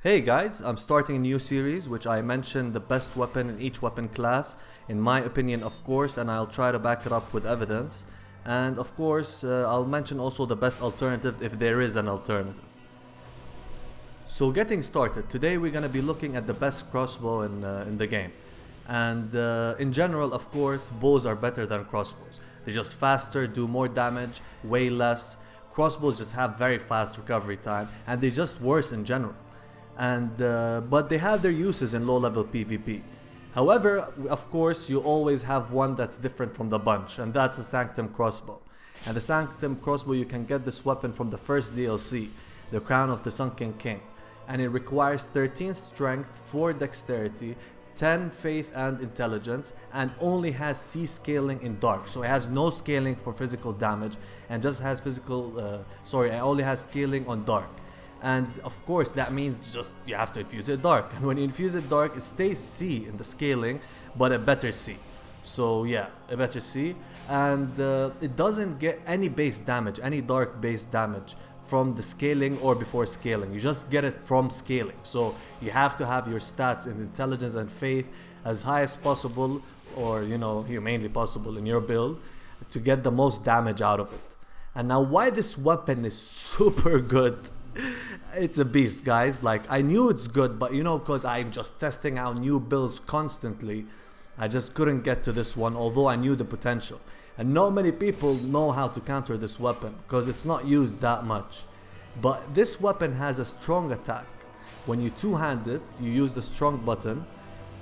Hey guys, I'm starting a new series which I mention the best weapon in each weapon class, in my opinion of course, and I'll try to back it up with evidence. And of course, I'll mention also the best alternative if there is an alternative. So getting started, today we're gonna be looking at the best crossbow in the game. And in general, of course, bows are better than crossbows. They're just faster, do more damage, way less. Crossbows just have very fast recovery time, and they're just worse in general. And but they have their uses in low-level PvP. However, of course, you always have one that's different from the bunch, and that's the Sanctum Crossbow. And the Sanctum Crossbow, you can get this weapon from the first DLC, the Crown of the Sunken King. And it requires 13 strength, 4 dexterity, 10 faith and intelligence, and only has C scaling in dark. So it has no scaling for physical damage, and just has it only has scaling on dark. And of course that means just you have to infuse it dark, and when you infuse it dark it stays C in the scaling, but a better C. So yeah, a better C. And it doesn't get any base damage, any dark base damage from the scaling or before scaling. You just get it from scaling. So you have to have your stats in intelligence and faith as high as possible, or humanly possible in your build, to get the most damage out of it. And now why this weapon is super good. It's a beast, guys. Like, I knew it's good, but because I'm just testing out new builds constantly, I just couldn't get to this one, although I knew the potential. And not many people know how to counter this weapon because it's not used that much. But this weapon has a strong attack. When you two-hand it, you use the strong button,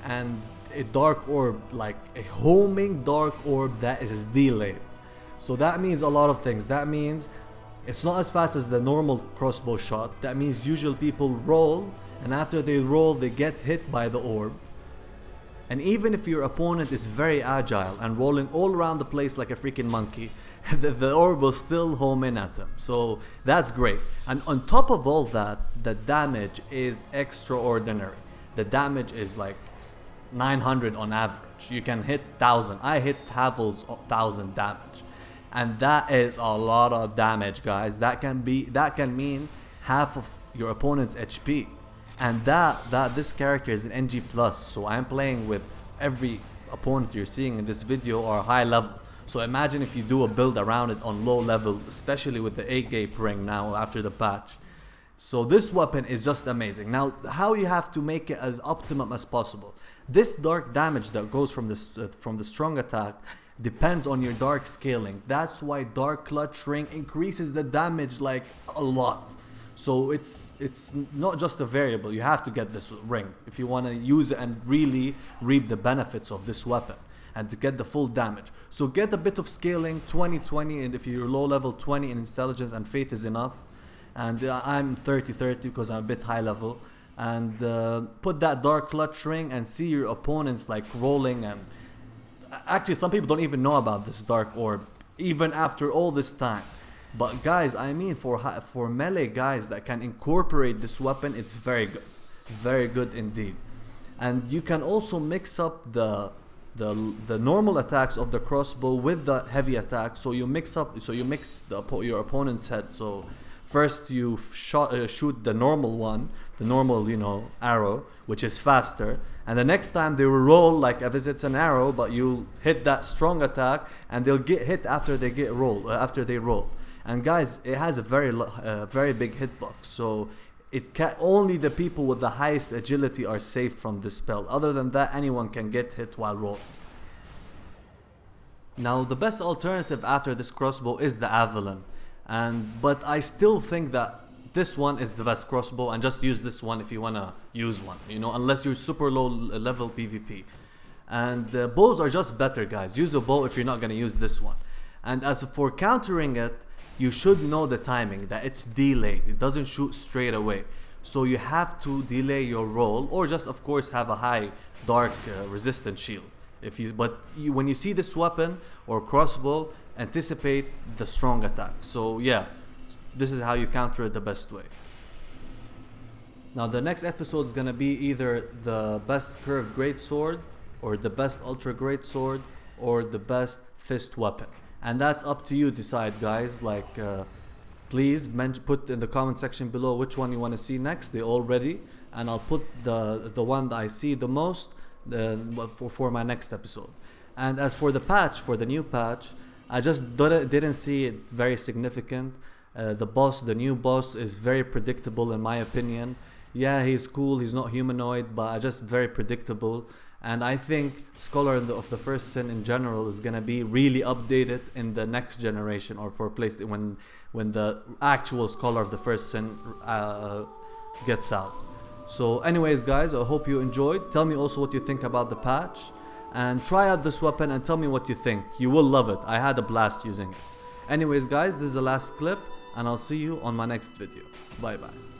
and a dark orb, like a homing dark orb that is delayed. So that means a lot of things. That means it's not as fast as the normal crossbow shot. That means usual people roll, and after they roll they get hit by the orb. And even if your opponent is very agile and rolling all around the place like a freaking monkey, the orb will still home in at them. So that's great. And on top of all that, the damage is extraordinary. The damage is like 900 on average. You can hit 1000. I hit Havel's 1000 damage. And that is a lot of damage, guys. That can mean half of your opponent's HP. And this character is an NG+, so I'm playing with every opponent you're seeing in this video are high level. So imagine if you do a build around it on low level, especially with the A-Gape ring now after the patch. So this weapon is just amazing. Now, how you have to make it as optimum as possible. This dark damage that goes from the strong attack depends on your dark scaling. That's why dark clutch ring increases the damage like a lot. So it's not just a variable. You have to get this ring if you want to use it and really reap the benefits of this weapon and to get the full damage. So get a bit of scaling, 20-20, and if you're low level, 20 in intelligence and faith is enough. And I'm 30-30 because I'm a bit high level. And put that dark clutch ring and see your opponents like rolling. And actually some people don't even know about this dark orb even after all this time. But guys, I mean, for melee guys that can incorporate this weapon, it's very good indeed. And you can also mix up the normal attacks of the crossbow with the heavy attacks. So you mix your opponent's head. So first you shoot the normal one, the normal arrow, which is faster, and the next time they will roll like if it's an arrow, but you hit that strong attack, and they'll get hit after they roll. And guys, it has a very big hitbox, so only the people with the highest agility are safe from this spell. Other than that, anyone can get hit while rolling. Now, the best alternative after this crossbow is the Avalon, but I still think that this one is the best crossbow, and just use this one if you wanna use one. Unless you're super low level PvP. And bows are just better, guys. Use a bow if you're not gonna use this one. And as for countering it, you should know the timing, that it's delayed. It doesn't shoot straight away. So you have to delay your roll, or just of course have a high dark resistant shield. When you see this weapon or crossbow, anticipate the strong attack. So yeah, this is how you counter it the best way. Now the next episode is gonna be either the best curved greatsword, or the best ultra greatsword, or the best fist weapon. And that's up to you decide, guys. Please put in the comment section below which one you want to see next. They're all ready. and I'll put the one that I see the most for my next episode. And as for the patch, for the new patch, I just didn't see it very significant. The new boss is very predictable in my opinion. Yeah, he's cool, he's not humanoid, but just very predictable. And I think Scholar of the First Sin in general is gonna be really updated in the next generation, or for place when the actual Scholar of the First Sin gets out. So anyways guys, I hope you enjoyed. Tell me also what you think about the patch, and try out this weapon and tell me what you think. You will love it. I had a blast using it. Anyways guys, this is the last clip, and I'll see you on my next video. Bye bye.